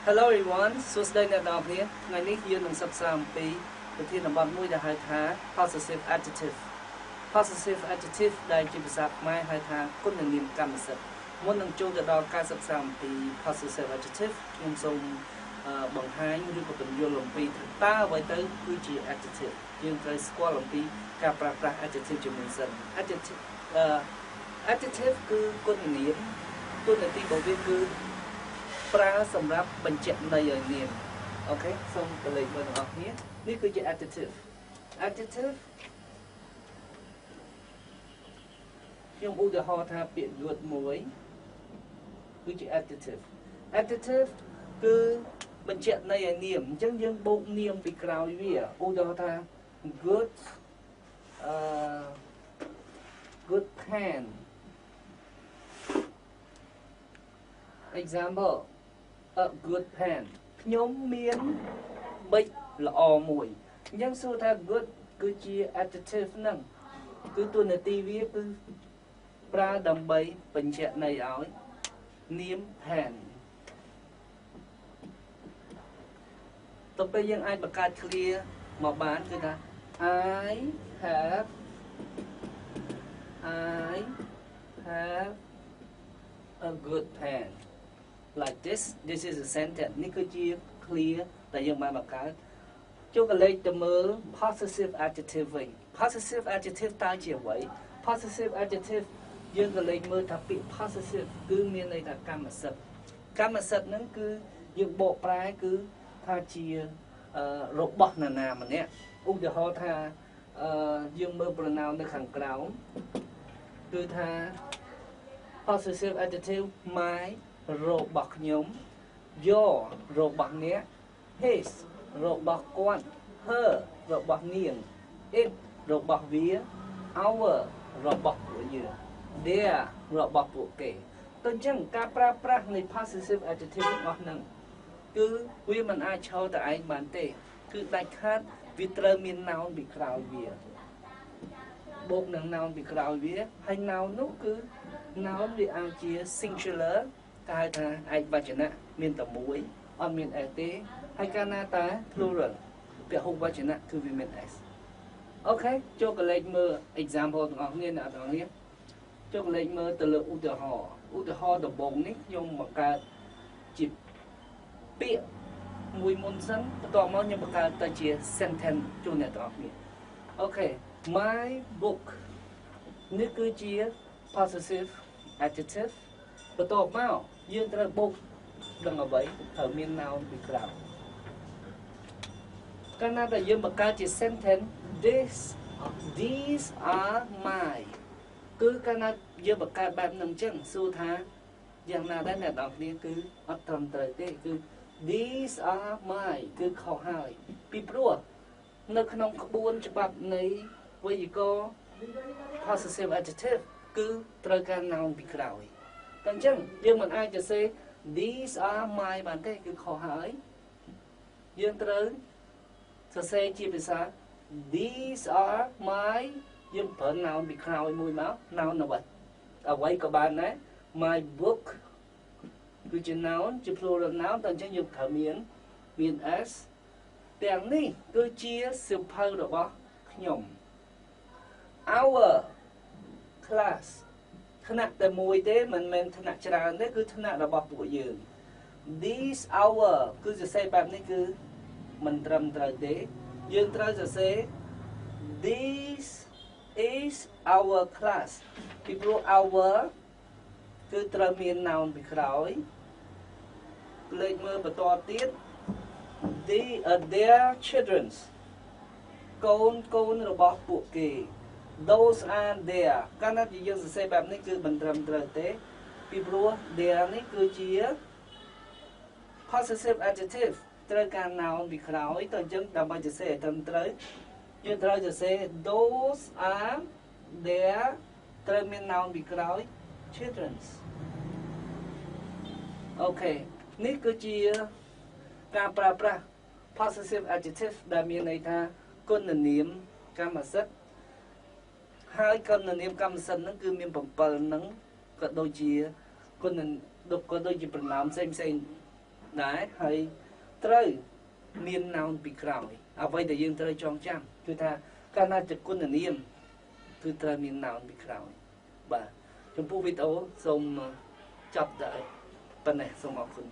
Hello everyone សួស្តីអ្នកនរគ្នាថ្ងៃនេះយើងនឹងសិក្សាអំពីប្រធានបទមួយដែលហៅថា Possessive Adjective Possessive Adjective ដែលជាភាសាខ្មែរហៅថាគុណនាមកម្មសិទ្ធិមុននឹងចូលទៅដល់ការសិក្សាអំពី Possessive Adjective ខ្ញុំសូមបង្ហាញឬក៏ពន្យល់អំពីថាតើអ្វីទៅគឺជា Adjective យើងត្រូវស្គាល់អំពីការប្រើប្រាស់ Adjective ជាមុនសិន Adjective គឺគុណនាមទូនាទីរបស់វាគឺប្រើសម្រាប់បញ្ជាក់ន័យឲ្យនាមអូខេសូមទៅលេខមើលទាំងអស់គ្នានេះគឺជា adjective ខ្ញុំឧទាហរណ៍ថាពាក្យ good មួយគឺជា adjective គឺបញ្ជាក់ន័យឲ្យនាមអញ្ចឹងយើងបូកនាមពីក្រោយវាឧទាហរណ៍ថា good pen example a good pen ខ្ញុំមានប៊ិចល្អមួយអញ្ចឹងសួរថា good គឺជា adjective ហ្នឹងគឺតួនាទីវាគឺប្រើដើម្បីបញ្ជាក់ន័យឲ្យនាម pen ទៅពេលយើងអាចបង្កើត clear មកបានគឺថា I have a good pen like this is a sentence នេះគឺជា clear ដែលយើងបានបង្កើតចូលកលេចទៅមើល possessive adjective វិញ possessive adjective តើជាអ្វី possessive adjective យើងកលេចមើលថាពាក្យ possessive គឺមានន័យថាកម្មសិទ្ធិហ្នឹងគឺយើងបកប្រែគឺថាជារបស់នរណាម្នាក់ឧទាហរណ៍ថាយើងមើល pronoun នៅខាងក្រោមគឺថា possessive adjective my របស់ខ្ញុំ your របស់អ្នក his របស់គាត់ her របស់នាង it របស់វា our របស់ពួកយើង their របស់ពួកគេទៅអញ្ចឹងការប្រើប្រាស់នៃ possessive adjective ទាំងអស់ហ្នឹងគឺវាមិនអាចឈរតែឯងបានទេគឺដាច់ខាតវាត្រូវមាន noun ពីក្រោយវាបូកនឹង noun ពីក្រោយវាហើយ noun នោះគឺ noun វាអាចជា singular គេហៅថាឯកវចនៈមានតែមួយអត់មាន s ទេហើយកាលណាតែ plural ពហុវចនៈគឺវាមាន s អូខេចូលកលេចមើល example ទាំងអស់គ្នាអ្នកទាំងអស់គ្នាចូលកលេចមើលទៅលើឧទាហរណ៍ដំបូងនេះខ្ញុំបង្កើតជាពាក្យមួយមុនសិនបន្ទាប់មកខ្ញុំបង្កើតទៅជា sentence ជូនអ្នកទាំងអស់គ្នាអូខេ my book នេះគឺជា possessive adjective បន្ទាប់មកយើងត្រូវបូកដឹងអ្វីត្រូវមាន noun ពីក្រោយកាលណាដែលយើងបង្កើតជា sentence these are my គឺកាលណាយើងបង្កើតបែបហ្នឹងអញ្ចឹងសួរថាយ៉ាងណាដែរអ្នកនរគ្នាគឺអត់ត្រឹមត្រូវទេគឺ these are my គឺខុសហើយពីព្រោះនៅក្នុងក្បួនច្បាប់នៃវេយ្យាករណ៍ possessive adjective គឺត្រូវការ noun ពីក្រោយតែអញ្ចឹងយើងមិនអាចទៅសេ these are my បានទេគឺខុសហើយយើងត្រូវសរសេរជាភាសា these are my យើងប្រើ noun ពីក្រោយមួយមក noun អ្វីក៏បានដែរ my book គឺជា noun ជា plural noun តែអញ្ចឹងយើងត្រូវមាន s ទាំងនេះគឺជាសៀវភៅរបស់ខ្ញុំ our class ថ្នាក់តែមួយទេមិនមែនថ្នាក់ច្រើនទេគឺថ្នាក់របស់ពួកយើង these our គឺសរសេរបែបនេះគឺមិនត្រឹមត្រូវទេយើងត្រូវសរសេរ this is our class ពីព្រោះ our គឺត្រូវមាន noun ពីក្រោយលេខមើលបន្តទៀត their children កូនរបស់ពួកគេ those are their កាលណាយើងសរសេរបែបនេះគឺមិនត្រឹមត្រូវទេពីព្រោះ their នេះគឺជា possessive adjective ត្រូវការ noun ពីក្រោយទៅអញ្ចឹងដើម្បីសរសេរឲ្យត្រឹមត្រូវយើងត្រូវសរសេរ those are their ត្រូវមាន noun ពីក្រោយ children អូខេនេះគឺជាការប្រើប្រាស់ possessive adjective ដែលមានន័យថាគុណនាមកម្មសិទ្ធិហើយគុណនាមកម្មសិទ្ធិហ្នឹងគឺមាន7ហ្នឹងក៏ដូចជាគុណក៏ដូចជា pronoun ផ្សេង đấy hay trời miền nào bị khảo à vậy thì dương trời trong trangคือថាកាលណាចគុណនាមគឺត្រូវមាន noun ពីក្រោយបាទចំពោះវីដេអូសូមចាប់តែប៉ុណ្ណេះសូមអរគុណ